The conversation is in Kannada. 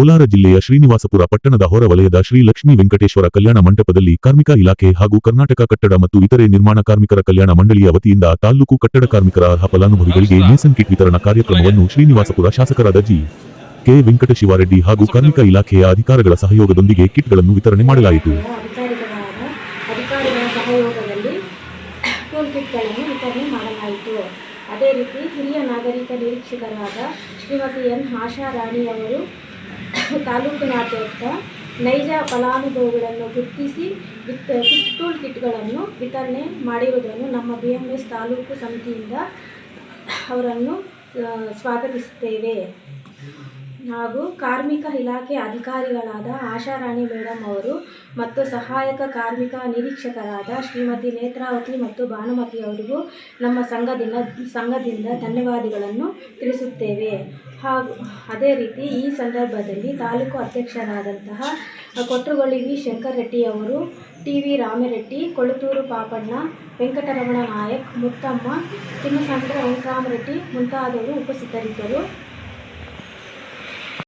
ಕೋಲಾರ ಜಿಲ್ಲೆಯ ಶ್ರೀನಿವಾಸಪುರ ಪಟ್ಟಣದ ಹೊರವಲಯದ ಶ್ರೀ ಲಕ್ಷ್ಮೀ ವೆಂಕಟೇಶ್ವರ ಕಲ್ಯಾಣ ಮಂಟಪದಲ್ಲಿ ಕಾರ್ಮಿಕ ಇಲಾಖೆ ಹಾಗೂ ಕರ್ನಾಟಕ ಕಟ್ಟಡ ಮತ್ತು ಇತರೆ ನಿರ್ಮಾಣ ಕಾರ್ಮಿಕರ ಕಲ್ಯಾಣ ಮಂಡಳಿಯ ವತಿಯಿಂದ ತಾಲೂಕು ಕಟ್ಟಡ ಕಾರ್ಮಿಕರ ಅರ್ಹ ಫಲಾನುಭವಿಗಳಿಗೆ ಮೇಸನ್ ಕಿಟ್ ವಿತರಣಾ ಕಾರ್ಯಕ್ರಮವನ್ನು ಶ್ರೀನಿವಾಸಪುರ ಶಾಸಕರಾದ ಜಿ. ಕೆ. ವೆಂಕಟಶಿವಾರೆಡ್ಡಿ ಹಾಗೂ ಕಾರ್ಮಿಕ ಇಲಾಖೆಯ ಅಧಿಕಾರಿಗಳ ಸಹಯೋಗದೊಂದಿಗೆ ಕಿಟ್ಗಳನ್ನು ವಿತರಣೆ ಮಾಡಲಾಯಿತು. ಅದೇ ರೀತಿ ಹಿರಿಯ ನಾಗರಿಕ ನಿರೀಕ್ಷಕರಾದ ಶ್ರೀಮತಿ ಎನ್ ಆಶಾ ರಾಣಿಯವರು ತಾಲೂಕಿನಾದ್ಯಂತ ನೈಜ ಫಲಾನುಭವಿಗಳನ್ನು ಗುರುತಿಸಿ ಕಿಟ್ಗಳನ್ನು ವಿತರಣೆ ಮಾಡಿರುವುದನ್ನು ನಮ್ಮ BMS ತಾಲೂಕು ಸಮಿತಿಯಿಂದ ಅವರನ್ನು ಸ್ವಾಗತಿಸುತ್ತೇವೆ. ಹಾಗೂ ಕಾರ್ಮಿಕ ಇಲಾಖೆ ಅಧಿಕಾರಿಗಳಾದ ಆಶಾರಾಣಿ ಮೇಡಮ್ ಅವರು ಮತ್ತು ಸಹಾಯಕ ಕಾರ್ಮಿಕ ನಿರೀಕ್ಷಕರಾದ ಶ್ರೀಮತಿ ನೇತ್ರಾವತಿ ಮತ್ತು ಭಾನುಮತಿ ಅವರಿಗೂ ನಮ್ಮ ಸಂಘದಿಂದ ಧನ್ಯವಾದಗಳನ್ನು ತಿಳಿಸುತ್ತೇವೆ. ಹಾಗೂ ಅದೇ ರೀತಿ ಈ ಸಂದರ್ಭದಲ್ಲಿ ತಾಲೂಕು ಅಧ್ಯಕ್ಷರಾದಂತಹ ಕೊಟ್ರುಗೊಳಿವಿ ಶಂಕರ್ ರೆಡ್ಡಿ ಅವರು, TV ರಾಮರೆಡ್ಡಿ, ಕೊಳತೂರು ಪಾಪಣ್ಣ, ವೆಂಕಟರಮಣ ನಾಯಕ್, ಮುತ್ತಮ್ಮ, ತಿಮ್ಮಸಂದ್ರ ವೆಂಕಟರಾಮರೆಡ್ಡಿ ಮುಂತಾದವರು ಉಪಸ್ಥಿತರಿದ್ದರು.